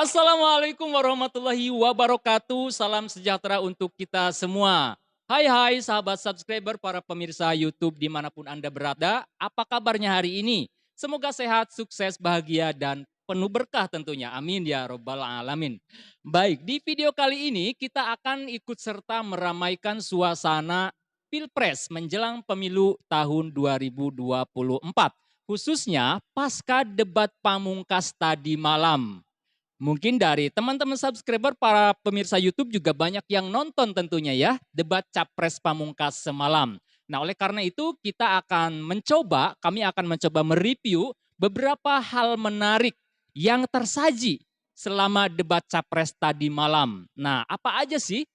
Assalamualaikum warahmatullahi wabarakatuh. Salam sejahtera untuk kita semua. Hai sahabat subscriber, para pemirsa YouTube dimanapun Anda berada. Apa kabarnya hari ini? Semoga sehat, sukses, bahagia, dan penuh berkah tentunya. Amin ya robbal alamin. Baik, di video kali ini kita akan ikut serta meramaikan suasana Pilpres menjelang pemilu tahun 2024. Khususnya pasca debat pamungkas tadi malam. Mungkin dari teman-teman subscriber, para pemirsa YouTube juga banyak yang nonton tentunya ya, debat Capres Pamungkas semalam. Nah, oleh karena itu kami akan mencoba mereview beberapa hal menarik yang tersaji selama debat Capres tadi malam. Nah, apa aja sih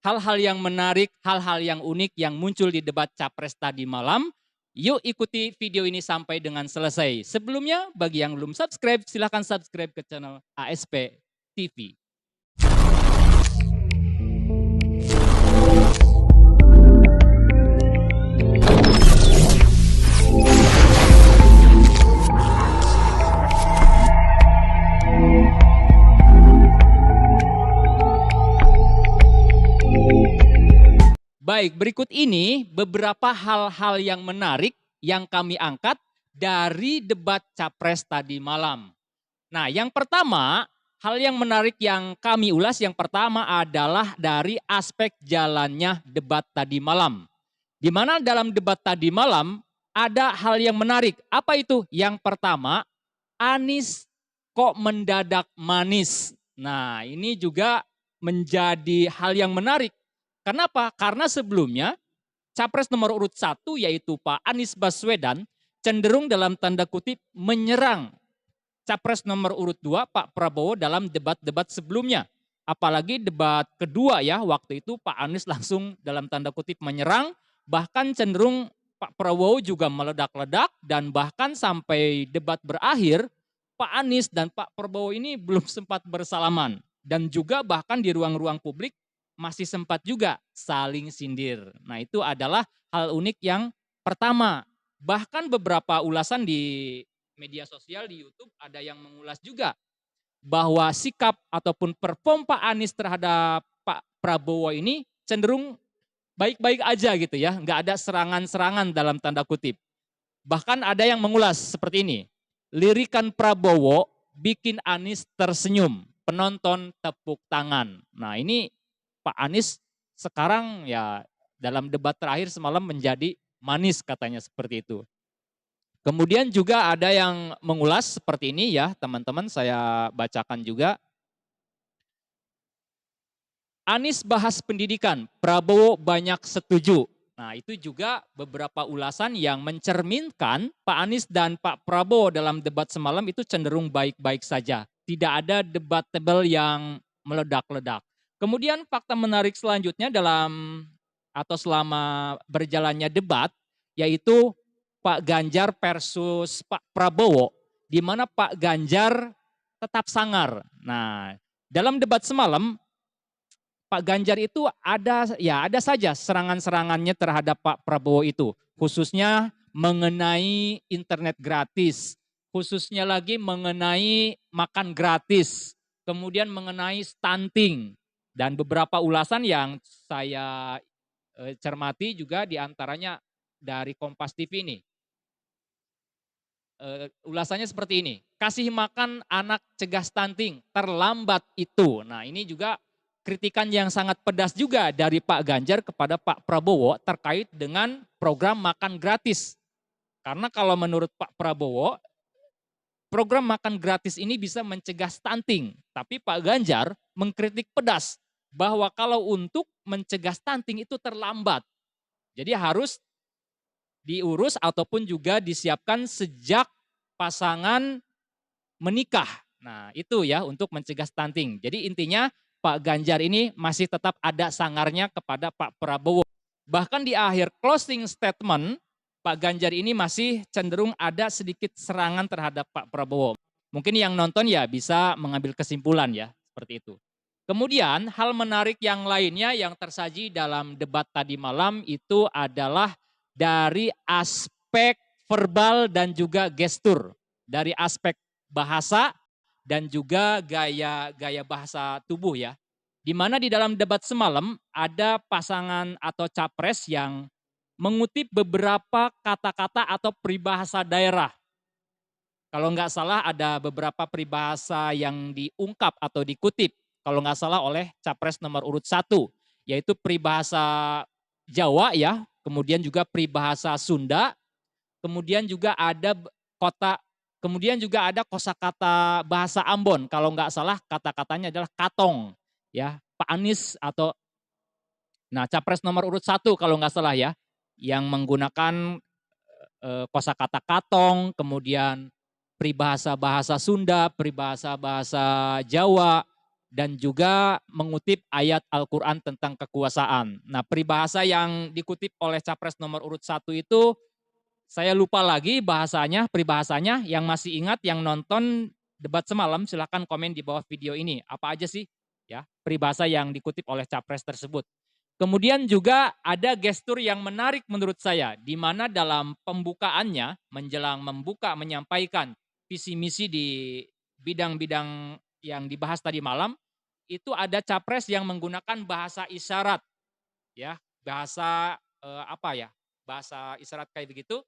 hal-hal yang menarik, hal-hal yang unik yang muncul di debat Capres tadi malam? Yuk ikuti video ini sampai dengan selesai. Sebelumnya, bagi yang belum subscribe, silahkan subscribe ke channel ASP TV. Baik, berikut ini beberapa hal-hal yang menarik yang kami angkat dari debat Capres tadi malam. Nah, yang pertama, hal yang menarik yang kami ulas yang pertama adalah dari aspek jalannya debat tadi malam. Di mana dalam debat tadi malam ada hal yang menarik. Apa itu? Yang pertama, Anies kok mendadak manis. Nah, ini juga menjadi hal yang menarik. Kenapa? Karena sebelumnya Capres nomor urut 1 yaitu Pak Anies Baswedan cenderung dalam tanda kutip menyerang Capres nomor urut 2 Pak Prabowo dalam debat-debat sebelumnya. Apalagi debat kedua ya, waktu itu Pak Anies langsung dalam tanda kutip menyerang, bahkan cenderung Pak Prabowo juga meledak-ledak, dan bahkan sampai debat berakhir Pak Anies dan Pak Prabowo ini belum sempat bersalaman. Dan juga bahkan di ruang-ruang publik masih sempat juga saling sindir. Nah, itu adalah hal unik yang pertama. Bahkan beberapa ulasan di media sosial di YouTube ada yang mengulas juga bahwa sikap ataupun perform Pak Anies terhadap Pak Prabowo ini cenderung baik-baik aja gitu ya, nggak ada serangan-serangan dalam tanda kutip. Bahkan ada yang mengulas seperti ini, lirikan Prabowo bikin Anies tersenyum, penonton tepuk tangan. Nah, ini Pak Anies sekarang ya dalam debat terakhir semalam menjadi manis katanya seperti itu. Kemudian juga ada yang mengulas seperti ini ya teman-teman, saya bacakan juga. Anies bahas pendidikan, Prabowo banyak setuju. Nah, itu juga beberapa ulasan yang mencerminkan Pak Anies dan Pak Prabowo dalam debat semalam itu cenderung baik-baik saja. Tidak ada debatable yang meledak-ledak. Kemudian fakta menarik selanjutnya selama berjalannya debat, yaitu Pak Ganjar versus Pak Prabowo, di mana Pak Ganjar tetap sangar. Nah, dalam debat semalam Pak Ganjar itu ada saja serangan-serangannya terhadap Pak Prabowo itu, khususnya mengenai internet gratis, khususnya lagi mengenai makan gratis, kemudian mengenai stunting, dan beberapa ulasan yang saya cermati juga diantaranya dari Kompas TV ini. Ulasannya seperti ini, kasih makan anak cegah stunting, terlambat itu. Nah, ini juga kritikan yang sangat pedas juga dari Pak Ganjar kepada Pak Prabowo terkait dengan program makan gratis. Karena kalau menurut Pak Prabowo, program makan gratis ini bisa mencegah stunting. Tapi Pak Ganjar mengkritik pedas bahwa kalau untuk mencegah stunting itu terlambat. Jadi harus diurus ataupun juga disiapkan sejak pasangan menikah. Nah, itu ya untuk mencegah stunting. Jadi intinya Pak Ganjar ini masih tetap ada sangarnya kepada Pak Prabowo. Bahkan di akhir closing statement, Pak Ganjar ini masih cenderung ada sedikit serangan terhadap Pak Prabowo. Mungkin yang nonton ya bisa mengambil kesimpulan ya, seperti itu. Kemudian hal menarik yang lainnya yang tersaji dalam debat tadi malam itu adalah dari aspek verbal dan juga gestur. Dari aspek bahasa dan juga gaya bahasa tubuh ya. Di mana di dalam debat semalam ada pasangan atau capres yang mengutip beberapa kata-kata atau peribahasa daerah. Kalau nggak salah ada beberapa peribahasa yang diungkap atau dikutip, kalau nggak salah oleh capres nomor urut 1, yaitu peribahasa Jawa ya, kemudian juga peribahasa Sunda, kemudian juga ada kota, kemudian juga ada kosakata bahasa Ambon, kalau nggak salah kata-katanya adalah katong, ya Pak Anies atau, nah capres nomor urut 1 kalau nggak salah ya, yang menggunakan kosakata katong, kemudian peribahasa bahasa Sunda, peribahasa bahasa Jawa, dan juga mengutip ayat Al-Quran tentang kekuasaan. Nah peribahasa yang dikutip oleh capres nomor urut 1 itu, saya lupa lagi bahasanya, peribahasanya, yang masih ingat, yang nonton debat semalam silahkan komen di bawah video ini. Apa aja sih ya peribahasa yang dikutip oleh capres tersebut. Kemudian juga ada gestur yang menarik menurut saya, di mana dalam pembukaannya, menjelang membuka, menyampaikan visi misi di bidang-bidang yang dibahas tadi malam, itu ada capres yang menggunakan bahasa isyarat, ya, bahasa apa ya, bahasa isyarat kayak begitu,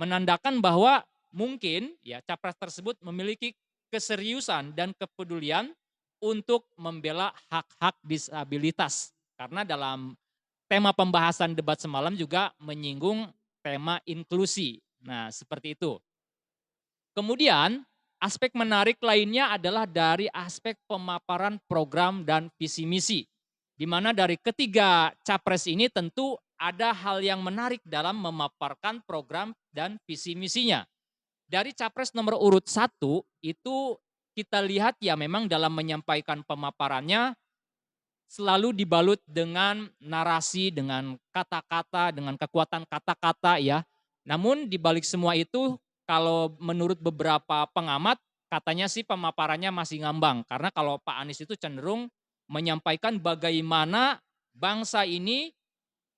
menandakan bahwa mungkin ya capres tersebut memiliki keseriusan dan kepedulian untuk membela hak-hak disabilitas. Karena dalam tema pembahasan debat semalam juga menyinggung tema inklusi. Nah, seperti itu. Kemudian, aspek menarik lainnya adalah dari aspek pemaparan program dan visi misi. Di mana dari ketiga capres ini tentu ada hal yang menarik dalam memaparkan program dan visi misinya. Dari capres nomor urut 1 itu kita lihat ya memang dalam menyampaikan pemaparannya selalu dibalut dengan narasi, dengan kata-kata, dengan kekuatan kata-kata ya. Namun di balik semua itu kalau menurut beberapa pengamat katanya sih pemaparannya masih ngambang. Karena kalau Pak Anies itu cenderung menyampaikan bagaimana bangsa ini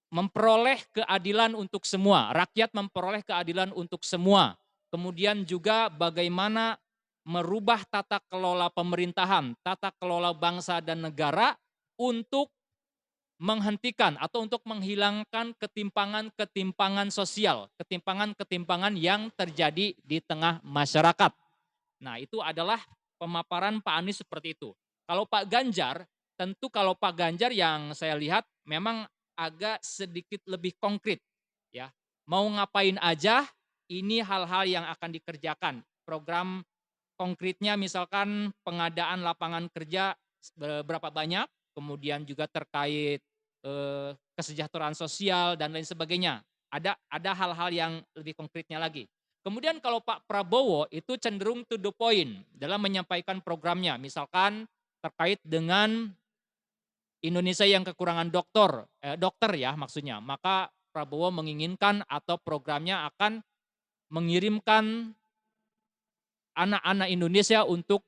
memperoleh keadilan untuk semua, rakyat memperoleh keadilan untuk semua. Kemudian juga bagaimana merubah tata kelola pemerintahan, tata kelola bangsa dan negara untuk menghentikan atau untuk menghilangkan ketimpangan-ketimpangan sosial, ketimpangan-ketimpangan yang terjadi di tengah masyarakat. Nah, itu adalah pemaparan Pak Anies seperti itu. Kalau Pak Ganjar, tentu kalau Pak Ganjar yang saya lihat memang agak sedikit lebih konkret ya. Mau ngapain aja, ini hal-hal yang akan dikerjakan. Program konkretnya misalkan pengadaan lapangan kerja berapa banyak, kemudian juga terkait kesejahteraan sosial dan lain sebagainya. Ada hal-hal yang lebih konkretnya lagi. Kemudian kalau Pak Prabowo itu cenderung to the point dalam menyampaikan programnya. Misalkan terkait dengan Indonesia yang kekurangan dokter ya maksudnya. Maka Prabowo menginginkan atau programnya akan mengirimkan anak-anak Indonesia untuk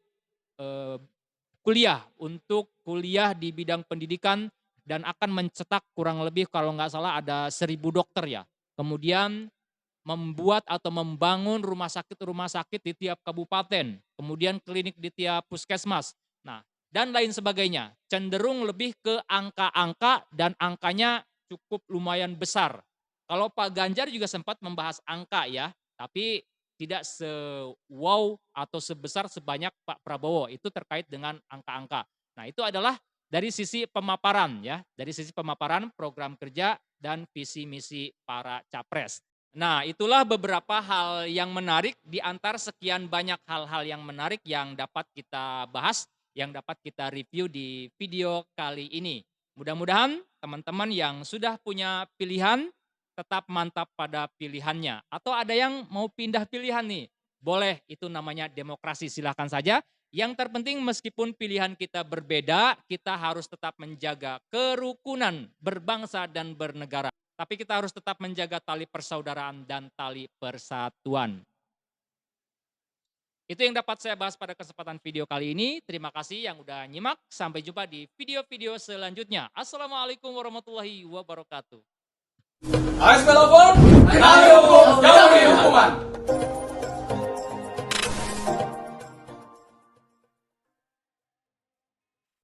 kuliah di bidang pendidikan dan akan mencetak kurang lebih kalau nggak salah ada 1.000 dokter ya. Kemudian membuat atau membangun rumah sakit di tiap kabupaten, kemudian klinik di tiap puskesmas. Nah, dan lain sebagainya. Cenderung lebih ke angka-angka dan angkanya cukup lumayan besar. Kalau Pak Ganjar juga sempat membahas angka ya, tapi tidak se-wow atau sebesar sebanyak Pak Prabowo. Itu terkait dengan angka-angka. Nah, itu adalah dari sisi pemaparan ya, dari sisi pemaparan program kerja dan visi misi para capres. Nah, itulah beberapa hal yang menarik di antara sekian banyak hal-hal yang menarik yang dapat kita bahas, yang dapat kita review di video kali ini. Mudah-mudahan teman-teman yang sudah punya pilihan tetap mantap pada pilihannya. Atau ada yang mau pindah pilihan nih, boleh, itu namanya demokrasi, silahkan saja. Yang terpenting meskipun pilihan kita berbeda, kita harus tetap menjaga kerukunan berbangsa dan bernegara. Tapi kita harus tetap menjaga tali persaudaraan dan tali persatuan. Itu yang dapat saya bahas pada kesempatan video kali ini. Terima kasih yang udah nyimak. Sampai jumpa di video-video selanjutnya. Assalamualaikum warahmatullahi wabarakatuh. AS Melopon, ayo hukum, jauhi hukuman.